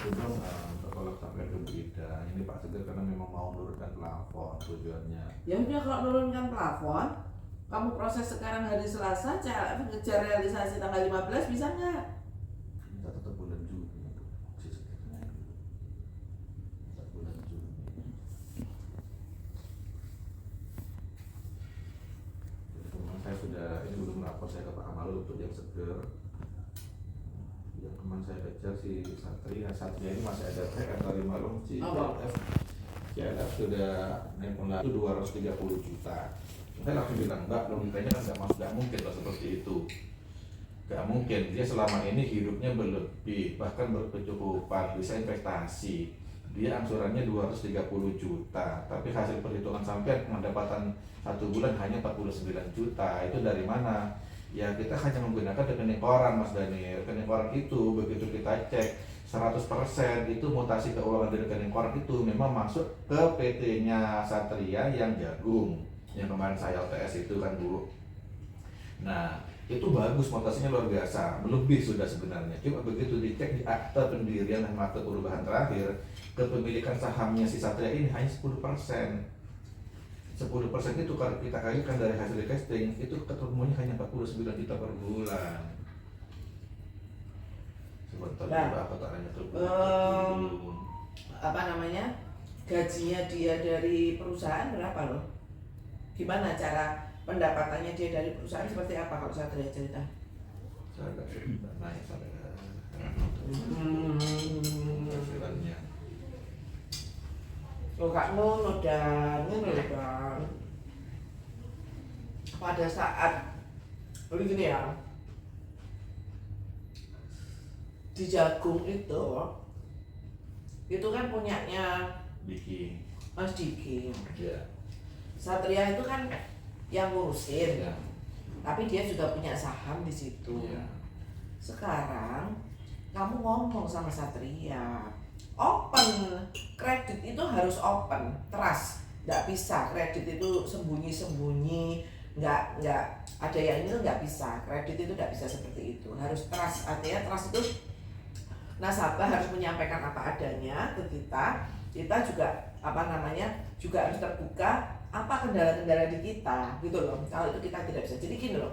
itu dong kalau sampai ke berita ini Pak Seger karena memang mau menurunkan plafon tujuannya. Ya udah, kalau menurunkan plafon, kamu proses sekarang hari Selasa, kejar realisasi tanggal 15 bisa nggak? Kita tetap bulan Juni itu sistemnya itu. Tetap bulan Juni. Jadi kemarin saya sudah ini belum lapor saya ke Pak Amalu untuk yang Seger. Yang kemarin saya kejar si Satria ini masih ada PR dari Malung CLF. CLF sudah naik itu 230 juta. Saya langsung bilang, enggak, logikanya kan nggak mungkin lah seperti itu. Nggak mungkin, dia selama ini hidupnya berlebih, bahkan berkecukupan, bisa investasi. Dia angsurannya 230 juta, tapi hasil perhitungan sampai pendapatan 1 bulan hanya 49 juta. Itu dari mana? Ya kita hanya menggunakan rekening koran, Mas Dani. Rekening koran itu begitu kita cek 100% itu mutasi keuangan dari rekening koran itu memang masuk ke PT-nya Satria yang Jagung, yang kemarin saya LTS itu kan Bu. Nah itu bagus, mutasinya luar biasa, melebih sudah sebenarnya. Cuma begitu dicek di akta pendirian dan akta perubahan terakhir, kepemilikan sahamnya si Satria ini hanya 10%. 10% itu kalau kita kaitkan dari hasil casting itu ketemunya hanya 49 juta per bulan. Sebentar Nah, apa tanahnya tuh? apa namanya, gajinya dia dari perusahaan berapa loh? Gimana cara pendapatannya dia dari perusahaan, seperti apa kalau Satria cerita? Saya nggak cerita naik sampai hasilannya. Oh Kak Nun udah kan pada saat begini ya, di Jagung itu kan punyanya Diki. Mas Diki. Ya. Satria itu kan yang ngurusin, Ya. tapi dia juga punya saham di situ. Ya. Sekarang kamu ngomong sama Satria, open kredit itu harus open, trust, nggak bisa kredit itu sembunyi-sembunyi, nggak ada yang ini, nggak bisa, kredit itu nggak bisa seperti itu, harus trust. Artinya trust itu nasabah harus menyampaikan apa adanya ke kita juga juga harus terbuka apa kendala-kendala di kita gitu loh. Kalau itu kita tidak bisa, jadi gini loh,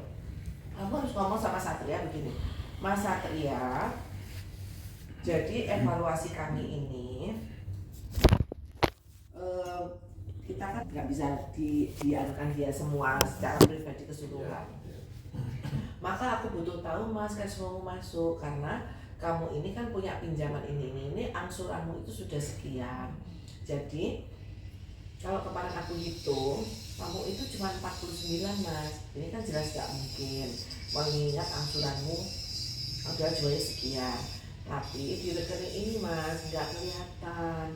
kamu harus ngomong sama Satria begini, Mas Satria, jadi evaluasi kami ini kita kan nggak bisa dianukan dia semua secara pribadi keseluruhan. Maka aku butuh tahu Mas, cash flow masuk, karena kamu ini kan punya pinjaman ini angsuranmu itu sudah sekian. Jadi kalau kemarin aku hitung, kamu itu cuma 49 Mas. Ini kan jelas gak mungkin, mengingat angsuranmu udah jualnya sekian. Tapi di rekening ini Mas nggak kelihatan.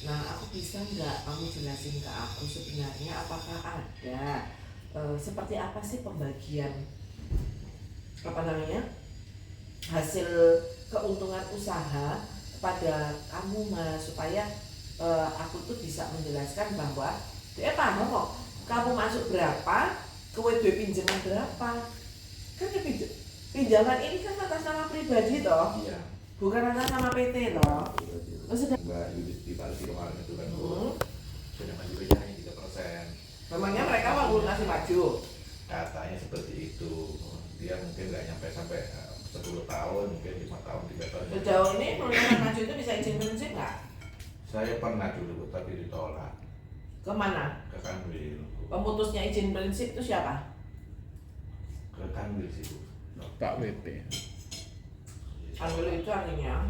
Nah aku bisa nggak kamu jelasin ke aku sebenarnya apakah ada seperti apa sih pembagian hasil keuntungan usaha kepada kamu Mas, supaya aku tuh bisa menjelaskan bahwa dia paham kok kamu masuk berapa, kowe duwe pinjaman berapa. Kan pinjaman ini kan atas nama pribadi toh. Iya. Bukan atas nama PT toh. Maksudnya Mbak Yudit di Bali kemarin itu kan sudah maju hanya 3%. memangnya mereka mau ngasih maju? Katanya seperti itu. Dia mungkin nggak nyampe sampai 10 tahun, mungkin 5 tahun, 3 tahun. Sejauh ini perusahaan maju itu bisa izin prinsip nggak? Saya pernah dulu tapi ditolak. Kemana? Ke Kanwil. Pemutusnya izin prinsip itu siapa? Ke Kanwil situ. Pak WP. Kanwil itu artinya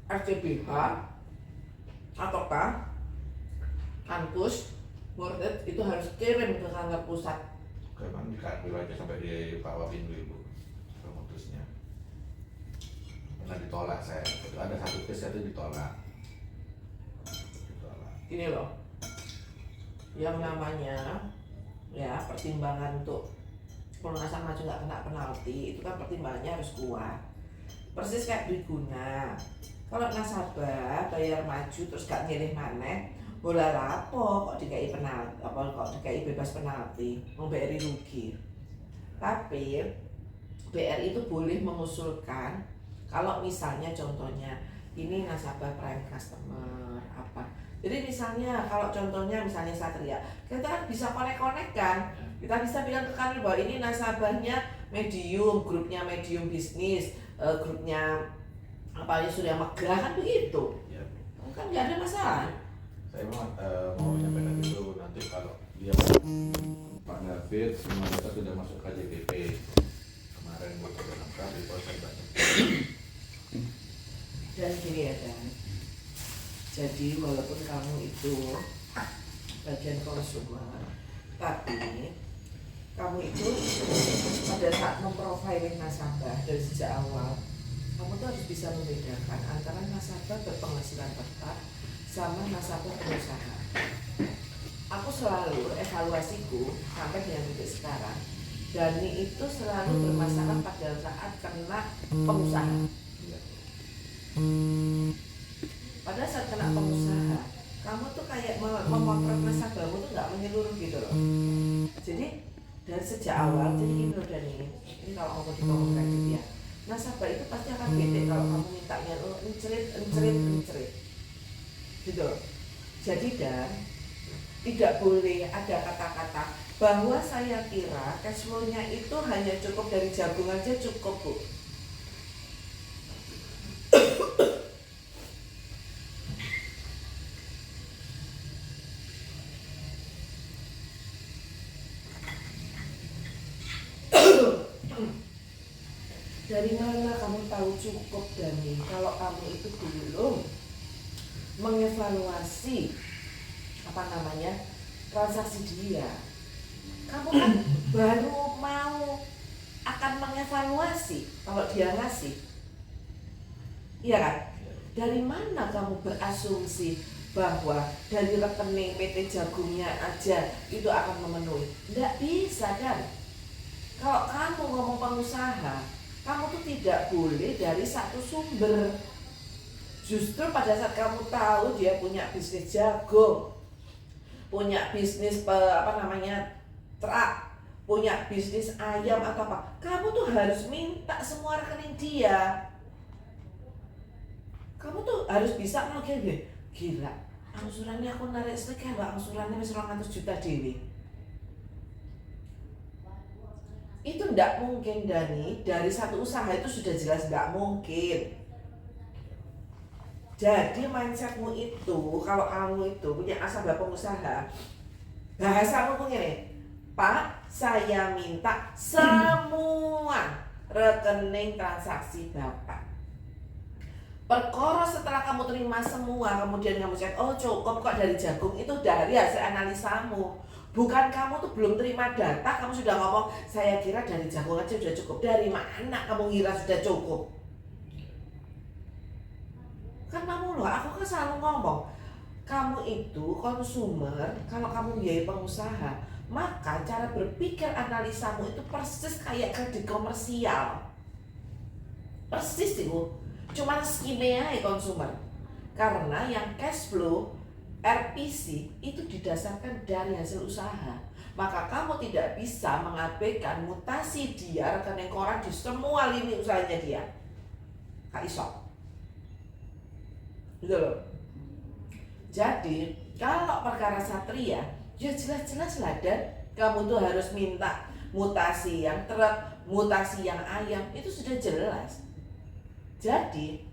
RCBH ataukah kampus murid itu harus kirim ke kantor pusat. Memang di Kanwil aja sampai di Pak Wapinwil Bu pemutusnya. Pernah ditolak saya. Ada satu tes itu ditolak. Ini loh, yang namanya ya pertimbangan untuk pelunasan maju nggak kena penalti itu kan pertimbangannya harus kuat. Persis kayak duit guna. Kalau nasabah bayar maju terus gak milih maneh, bola lapo kok dikai penalti, kok dikai bebas penalti, mau BRI rugi. Tapi BRI itu boleh mengusulkan kalau misalnya contohnya ini nasabah prime customer apa. Jadi misalnya kalau contohnya misalnya Satria, kita kan bisa connect kan, kita bisa bilang ke kami bahwa ini nasabahnya medium, grupnya medium bisnis, grupnya apa ya sudah megah kan begitu, Ya. Kan nggak ada masalah. Saya mau menyampaikan itu nanti kalau dia Pak David semua data sudah masuk KJPP kemarin buat lengkap di proses banyak. Dan gini ya kan, jadi walaupun kamu itu bagian konsumer, tapi kamu itu pada saat memprofiling nasabah dari sejak awal, kamu tuh harus bisa membedakan antara nasabah berpenghasilan tetap sama nasabah pengusaha. Aku selalu evaluasiku sampai dengan titik sekarang, Dani itu selalu bermasalah pada saat kena pengusaha. Pada saat kena pengusaha, kamu tuh kayak memotret nasabahmu tuh nggak menyeluruh gitu loh. Jadi dari sejak awal, jadi gini loh Dani, ini kalau mau dikomunikasi ya, nasabah itu pasti akan bete kalau kamu mintanya encerit, gitu. Jadi dan tidak boleh ada kata-kata bahwa saya kira cash flow-nya itu hanya cukup dari jagung aja cukup Bu. Dari mana kamu tahu cukup Dani kalau kamu itu belum mengevaluasi transaksi dia? Kamu kan baru mau akan mengevaluasi kalau dia ngasih, iya kan? Dari mana kamu berasumsi bahwa dari rekening PT Jagungnya aja itu akan memenuhi? Tidak bisa kan? Kalau kamu ngomong pengusaha, kamu tuh tidak boleh dari satu sumber. Justru pada saat kamu tahu dia punya bisnis jagung, punya bisnis truk, punya bisnis ayam atau apa, kamu tuh harus minta semua rekening dia. Kamu tuh harus bisa ngelihat, gila, angsurannya aku narik sedikit, angsurannya wis 200 juta dewi. Itu tidak mungkin Dani, dari satu usaha itu sudah jelas tidak mungkin. Jadi mindsetmu itu, kalau kamu itu punya nasabah pengusaha, bahasamu tuh gini, Pak, saya minta semua rekening transaksi Bapak. Perkara setelah kamu terima semua, kemudian kamu cek, oh cukup kok dari jagung, itu dari hasil analisamu. Bukan kamu tuh belum terima data, kamu sudah ngomong, saya kira dari jagung aja sudah cukup. Dari mana kamu kira sudah cukup? Kan kamu loh, aku kan selalu ngomong, kamu itu konsumer, kalau kamu biaya pengusaha, maka cara berpikir analisamu itu persis kayak kredit komersial. Persis itu, cuman skimnya konsumer. Karena yang cash flow RPC itu didasarkan dari hasil usaha. Maka kamu tidak bisa mengabaikan mutasi dia rekening koran di semua lini usahanya dia. Kak iso. Gitu loh. Jadi kalau perkara Satria, ya jelas-jelas lah, dan kamu tuh harus minta mutasi yang truk, mutasi yang ayam, itu sudah jelas. Jadi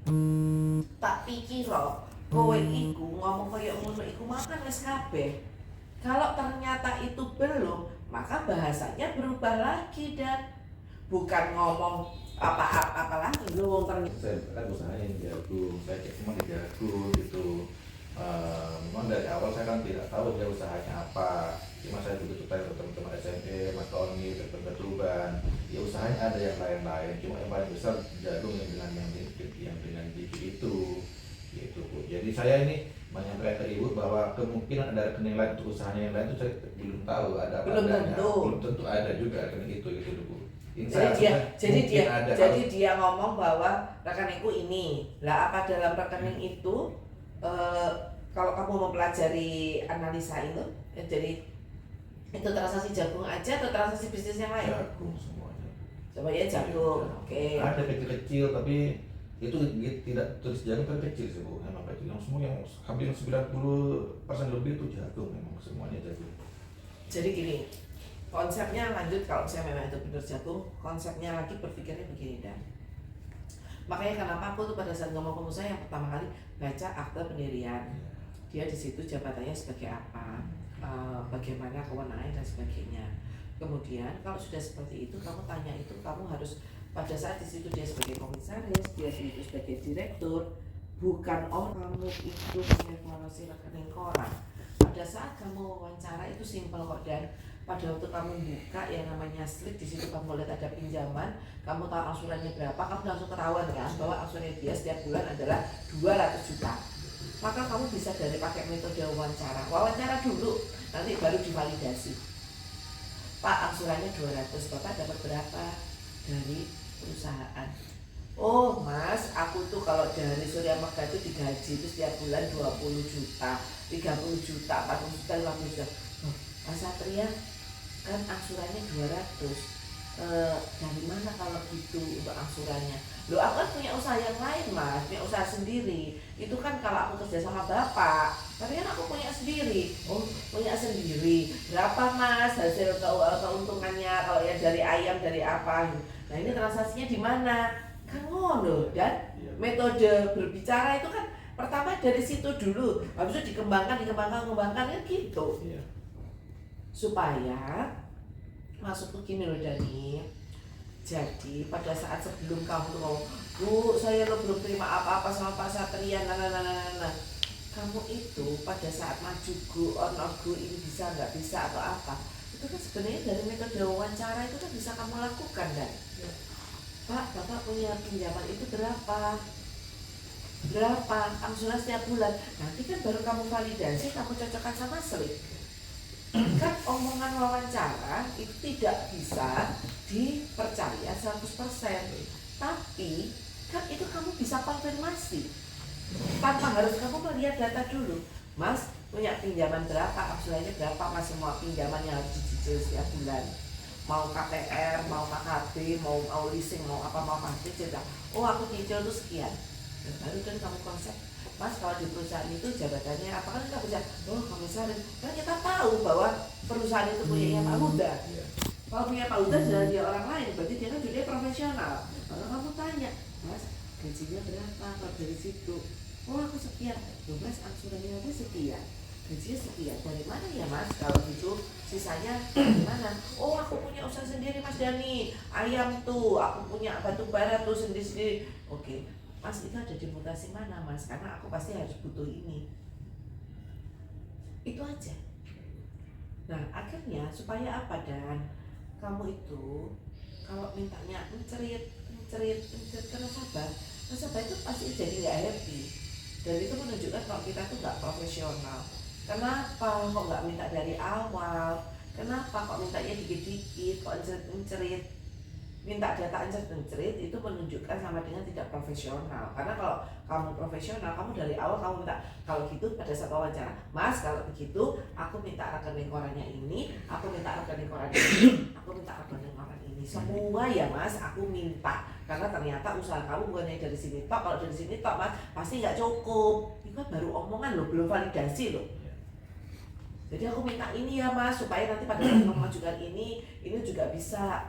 tak pikir kowe iku ngomong kaya ngono iku makan wis kabeh. Kalau ternyata itu belum, maka bahasanya berubah lagi dan bukan ngomong apa-apa lagi lu ternyata. Saya kan usahanya yang jagung, saya cek semua di jagung gitu. Memang dari awal saya kan tidak tahu dia usahanya apa. Cuma saya begitu tanya ke teman-teman SMP, Mas Tony, teman-teman Tuban, ya usahanya ada yang lain-lain. Cuma yang paling besar jagung yang dengan biji itu. Gitu Bu. Jadi saya ini menyampaikan ke Ibu bahwa kemungkinan ada rekening lain untuk usahanya yang lain itu saya belum tahu ada apa adanya. Belum tentu ada juga rekening itu gitu Bu. Jadi dia ngomong bahwa rekeningku ini. Lah apa dalam rekening itu kalau kamu mempelajari analisa itu, jadi itu transaksi jagung aja atau transaksi bisnis yang lain? Jagung semuanya. Coba ya jagung. Oke. Ada kecil-kecil tapi itu tidak terus jagung terkecil sih Bu, memang kecil. Yang semua yang hampir 90% lebih itu jagung, memang semuanya jagung. Jadi gini, konsepnya lanjut kalau saya memang itu benar jagung, konsepnya lagi berpikirnya begini Dan. Makanya kenapa aku tuh pada saat ngomong pengusaha yang pertama kali baca akte pendirian. Dia di situ jabatannya sebagai apa, bagaimana kewenangannya dan sebagainya. Kemudian kalau sudah seperti itu kamu tanya itu kamu harus pada saat di situ dia sebagai komisaris, dia di situ sebagai direktur, bukan kamu itu mengevaluasi rekening koran. Pada saat kamu wawancara itu simpel kok Dan. Pada waktu kamu buka yang namanya slip di situ kamu lihat ada pinjaman, kamu tahu angsurannya berapa, kamu langsung ketahuan kan bahwa angsurannya dia setiap bulan adalah 200 juta. Maka kamu bisa dari pakai metode wawancara dulu, nanti baru divalidasi. Pak, angsurannya 200, Bapak dapat berapa dari perusahaan? Oh Mas, aku tuh kalau dari Surya Megah itu digaji itu setiap bulan 20 juta, 30 juta, 40 juta, 50 juta. Oh, Mas Satria kan angsurannya 200. Dari mana kalau gitu untuk angsurannya? Loh aku kan punya usaha yang lain Mas, punya usaha sendiri. Itu kan kalau aku kerja sama Bapak, tapi kan aku punya sendiri. Oh punya sendiri, berapa Mas hasil keuntungannya kalau ya dari ayam, dari apa? Nah ini transaksinya di mana? Kan ngono Dan metode berbicara itu kan pertama dari situ dulu, habis itu dikembangkan kan gitu. Supaya maksudku gini loh Dani. Jadi pada saat sebelum kamu ngomong, Bu saya lo belum terima apa-apa sama Pak Satria, nah. Kamu itu pada saat maju go on or go ini bisa nggak bisa atau apa, itu kan sebenarnya dari metode wawancara itu kan bisa kamu lakukan Dan. Pak, Bapak punya pinjaman itu berapa angsuran setiap bulan, nanti kan baru kamu validasi, kamu cocokkan sama slip. Kan omongan wawancara itu tidak bisa dipercaya 100%, tapi kan itu kamu bisa konfirmasi tanpa harus kamu melihat data dulu. Mas punya pinjaman berapa, angsurannya berapa, Mas semua pinjaman yang harus dicicil setiap bulan, mau KPR, mau KKB, mau leasing, mau apa cicil. Oh aku cicil itu sekian. Dan baru kan kamu konsep, Mas kalau di perusahaan itu jabatannya apa, kan kita bisa, oh komisaris, kan kita tahu bahwa perusahaan itu punya Pak Huda. Kalau punya Pak Huda sudah dia orang lain, berarti dia kan juga profesional. Kalau kamu tanya, Mas gajinya berapa kalau dari situ? Oh aku sekian. Loh Mas angsurannya apa sekian? Gajinya sekian. Dari mana ya Mas? Kalau gitu sisanya dari mana? Oh aku punya usaha sendiri Mas Dani, ayam tuh, aku punya batu bara tuh sendiri. Oke. Mas itu ada di mutasi mana Mas? Karena aku pasti harus butuh ini. Itu aja. Nah akhirnya supaya apa Dan? Kamu itu kalau mintanya mencerit ke nasabah itu pasti jadi nggak happy. Dan itu menunjukkan kalau kita tuh nggak profesional. Kenapa kok nggak minta dari awal? Kenapa kok mintanya dikit-dikit? Kok mencerit? Minta data anjir itu menunjukkan sama dengan tidak profesional. Karena kalau kamu profesional, kamu dari awal kamu minta, kalau gitu pada saat wawancara, Mas kalau begitu aku minta rekening korannya ini, aku minta rekening koran ini, aku minta rekening koran ini, semua ya Mas aku minta. Karena ternyata usaha kamu bukan hanya dari sini tok, kalau dari sini tok Mas pasti nggak cukup. Itu kan baru omongan loh, belum validasi loh. Jadi aku minta ini ya Mas, supaya nanti pada saat memajukan ini juga bisa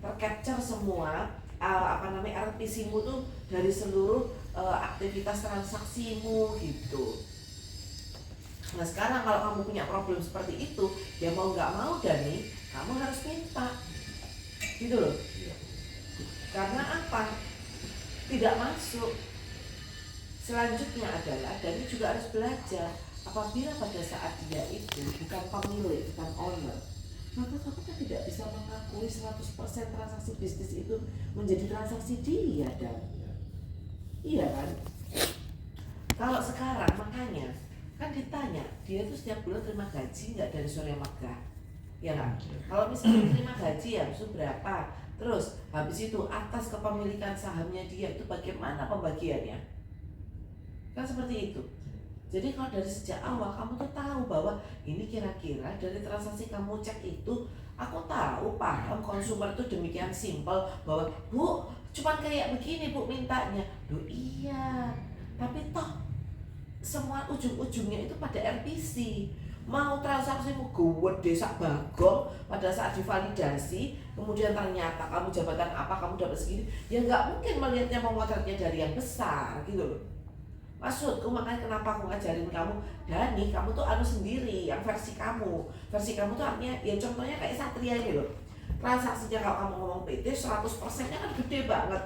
tercapture semua RPC-mu tuh dari seluruh aktivitas transaksimu gitu. Nah sekarang kalau kamu punya problem seperti itu, ya mau nggak mau Dani, kamu harus minta, gitu loh. Karena apa? Tidak masuk. Selanjutnya adalah Dani juga harus belajar. Apabila pada saat dia itu bukan pemilik, bukan owner, maka kamu kan tidak bisa mengakui 100% transaksi bisnis itu menjadi transaksi dia Dan. Iya kan? Kalau sekarang makanya kan ditanya, dia tuh setiap bulan terima gaji nggak dari Surya Megah? Ya kan? Kalau misalnya terima gaji ya itu berapa? Terus habis itu atas kepemilikan sahamnya dia itu bagaimana pembagiannya? Kan seperti itu. Jadi kalau dari sejak awal kamu tuh tahu bahwa ini kira-kira dari transaksi kamu cek itu, aku tahu paham konsumer itu demikian simpel bahwa Bu cuman kayak begini Bu mintanya. Loh iya, tapi toh semua ujung-ujungnya itu pada RPC. Mau transaksimu gede sak bagong, pada saat divalidasi kemudian ternyata kamu jabatan apa, kamu dapat segini, ya nggak mungkin melihatnya memotretnya dari yang besar gitu loh. Maksudku makanya kenapa aku ngajarin kamu, Dani, kamu tuh anu sendiri, yang versi kamu tuh artinya, ya contohnya kayak Satria ini loh, transaksinya kalau kamu ngomong PT 100% nya kan gede banget,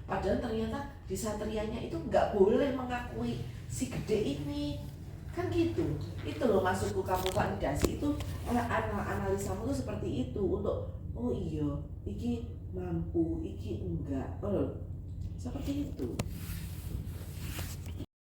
padahal ternyata di Satrianya itu nggak boleh mengakui si gede ini, kan gitu. Itu loh maksudku, kamu validasi itu analisamu tuh seperti itu, untuk oh iya iki mampu, iki enggak, oh seperti itu.